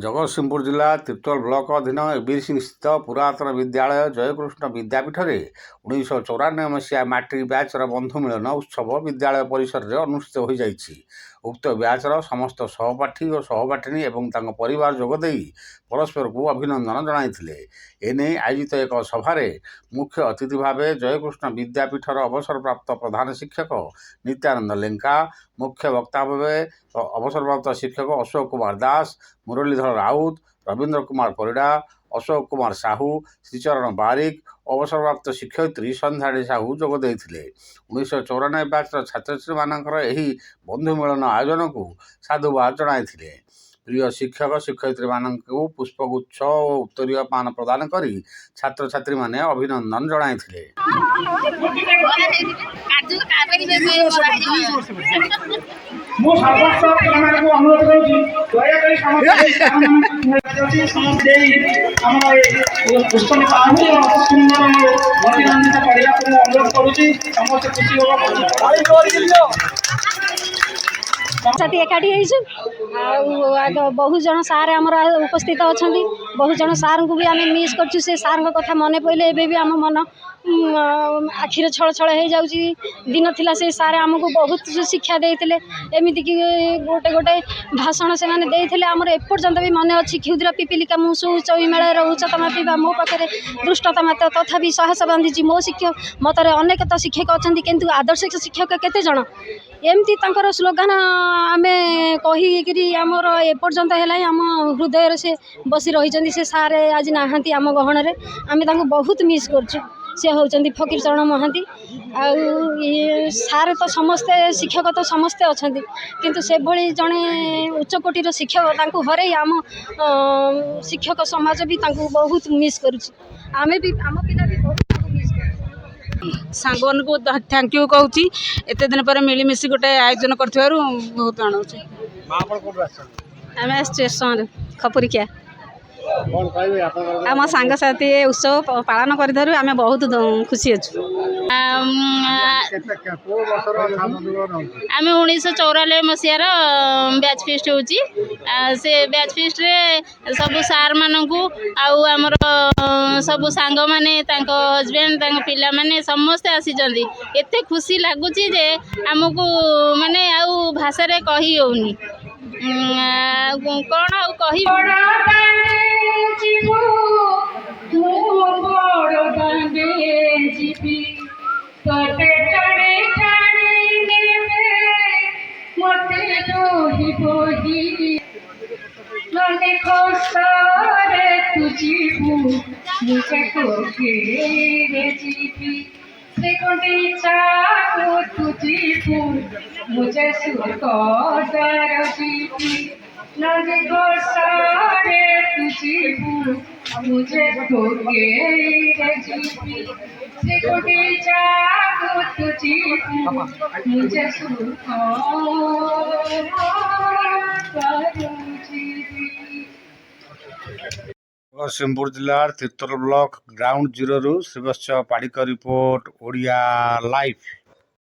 ଜଗତସିଂହପୁର ଜିଲ୍ଲା ତିର୍ତ୍ତୋଲ ବ୍ଲକ ଅଧୀନ ଏବିସିଂ ସ୍ଥିତ ପୁରାତନ ବିଦ୍ୟାଳୟ ଜୟକୃଷ୍ଣ ବିଦ୍ୟାପୀଠରେ 1994 ମସିହା ମାଟ୍ରିକ ବ୍ୟାଚ୍ର ବନ୍ଧୁ ମିଳନ ଉତ୍ସବ ବିଦ୍ୟାଳୟ ପରିସରରେ ଅନୁଷ୍ଠିତ ହୋଇଯାଇଛି। ଉକ୍ତ ବ୍ୟାଚ୍ର ସମସ୍ତ ସହପାଠୀ ଓ ସହପାଠିନୀ ଏବଂ ତାଙ୍କ ପରିବାର ଯୋଗଦେଇ ପରସ୍ପରକୁ ଅଭିନନ୍ଦନ ଜଣାଇଥିଲେ। ଏନେଇ ଆୟୋଜିତ ଏକ ସଭାରେ ମୁଖ୍ୟ ଅତିଥି ଭାବେ ଜୟକୃଷ୍ଣ ବିଦ୍ୟାପୀଠର ଅବସରପ୍ରାପ୍ତ ପ୍ରଧାନ ଶିକ୍ଷକ ନିତ୍ୟାନନ୍ଦ ଲେଙ୍କା, ମୁଖ୍ୟ ବକ୍ତା ଭାବେ ଅବସରପ୍ରାପ୍ତ ଶିକ୍ଷକ ଅଶୋକ କୁମାର ଦାସ, ମୁରଲୀଧର ରାଉତ, ରବୀନ୍ଦ୍ର କୁମାର ପରିଡ଼ା, ଅଶୋକ କୁମାର ସାହୁ, ଶ୍ରୀଚରଣ ବାରିକ ଓ ଅବସରପ୍ରାପ୍ତ ଶିକ୍ଷୟିତ୍ରୀ ସନ୍ଧ୍ୟାରାଣୀ ସାହୁ ଯୋଗ ଦେଇଥିଲେ। 1994 ବ୍ୟାଚ୍ର ଛାତ୍ରଛାତ୍ରୀମାନଙ୍କର ଏହି ବନ୍ଧୁ ମିଳନ ଆୟୋଜନକୁ ସାଧୁବାଦ ଜଣାଇଥିଲେ। ପ୍ରିୟ ଶିକ୍ଷକ ଶିକ୍ଷୟିତ୍ରୀମାନଙ୍କୁ ପୁଷ୍ପଗୁଚ୍ଛ ଓ ଉତ୍ତରୀୟମାନ ପ୍ରଦାନ କରି ଛାତ୍ରଛାତ୍ରୀମାନେ ଅଭିନନ୍ଦନ ଜଣାଇଥିଲେ। ମୁଁ ସମସ୍ତ ପିଲାମାନଙ୍କୁ ଅନୁରୋଧ କରୁଛି ଦୟାକରି ସମସ୍ତେ ଆମର ପୁଷ୍ପ ସୁନ୍ଦର ମନୋରଞ୍ଜିତ କରିବାକୁ ମୁଁ ଅନୁରୋଧ କରୁଛି। ସମସ୍ତେ ଖୁସି ସାଥୀ ଏକାଠି ହେଇଛୁ ଆଉ ବହୁ ଜଣ ସାର୍ ଆମର ଉପସ୍ଥିତ ଅଛନ୍ତି। ବହୁ ଜଣ ସାର୍ଙ୍କୁ ବି ଆମେ ମିସ୍ କରୁଛୁ। ସେ ସାର୍ଙ୍କ କଥା ମନେ ପଡ଼ିଲେ ଏବେ ବି ଆମ ମନ ଆଖିରେ ଛଳ ଛଳ ହେଇଯାଉଛି। ଦିନ ଥିଲା ସେ ସାର୍ ଆମକୁ ବହୁତ ଶିକ୍ଷା ଦେଇଥିଲେ। ଏମିତିକି ଗୋଟେ ଗୋଟେ ଭାଷଣ ସେମାନେ ଦେଇଥିଲେ ଆମର ଏପର୍ଯ୍ୟନ୍ତ ବି ମନେ ଅଛି। କ୍ଷୁଦ୍ର ପିପିଲିକା ମୁଁ ଶୋଉଛ ମେଳାର ଉଚ୍ଚତମା ପିଇବା ମୋ ପାଖରେ ଦୃଷ୍ଟତା ମାତ ତଥାପି ସାହସ ବାନ୍ଧିଛି ମୋ ଶିକ୍ଷକ ମତରେ ଅନେକ ତ ଶିକ୍ଷକ ଅଛନ୍ତି କିନ୍ତୁ ଆଦର୍ଶ ଶିକ୍ଷକ କେତେ ଜଣ? ଏମିତି ତାଙ୍କର ସ୍ଲୋଗାନ ଆମେ କହିକିରି ଆମର ଏପର୍ଯ୍ୟନ୍ତ ହେଲାଣି ଆମ ହୃଦୟରେ ସେ ବସି ରହିଛନ୍ତି। ସେ ସାର୍ ଆଜି ନାହାନ୍ତି ଆମ ଗହଣରେ। ଆମେ ତାଙ୍କୁ ବହୁତ ମିସ୍ କରୁଛୁ। ସେ ହେଉଛନ୍ତି ଫକୀର ଚରଣ ମହାନ୍ତି। ଆଉ ସାର୍ ତ ସମସ୍ତେ ଶିକ୍ଷକ ତ ସମସ୍ତେ ଅଛନ୍ତି କିନ୍ତୁ ସେଭଳି ଜଣେ ଉଚ୍ଚକୋଟୀର ଶିକ୍ଷକ ତାଙ୍କୁ ହରେଇ ଆମ ଶିକ୍ଷକ ସମାଜ ବି ତାଙ୍କୁ ବହୁତ ମିସ୍ କରୁଛି। ଆମେ ବି ଆମ ପିଲା ବି ବହୁତ ତାଙ୍କୁ ମିସ୍ କରୁଛୁ। ସାଙ୍ଗମାନଙ୍କୁ ଥ୍ୟାଙ୍କ ୟୁ କହୁଛି। ଏତେ ଦିନ ପରେ ମିଳିମିଶି ଗୋଟେ ଆୟୋଜନ କରିଥିବାରୁ ବହୁତ ଆଣୁଛି। ଆମେ ଆସିଛୁ ଏସମରେ ଖପୁରିକିଆ। ଆମ ସାଙ୍ଗସାଥି ଉତ୍ସବ ପାଳନ କରିଥିବାରୁ ଆମେ ବହୁତ ଖୁସି ଅଛୁ। ଆମେ 1994 ମସିହାର ବ୍ୟାଚ୍ ଫିଷ୍ଟ ହେଉଛି। ସେ ବ୍ୟାଚ୍ ଫିଷ୍ଟରେ ସବୁ ସାର୍ମାନଙ୍କୁ ଆଉ ଆମର ସବୁ ସାଙ୍ଗମାନେ ତାଙ୍କ ହଜବେଣ୍ଡ ତାଙ୍କ ପିଲାମାନେ ସମସ୍ତେ ଆସିଛନ୍ତି। ଏତେ ଖୁସି ଲାଗୁଛି ଯେ ଆମକୁ ମାନେ ଆଉ ଭାଷାରେ କହି ହେଉନି। କ'ଣ ଆଉ କହିବି। मुझे ଜଗତସିଂହପୁର ଜିଲ୍ଲାର ତିର୍ତ୍ତୋଲ ବ୍ଲକ ଗ୍ରାଉଣ୍ଡ ଜିରୋରୁ ଶ୍ରୀବତ୍ସ ପାଢ଼ୀଙ୍କ ରିପୋର୍ଟ ଓଡ଼ିଆ ଲାଇଭ୍।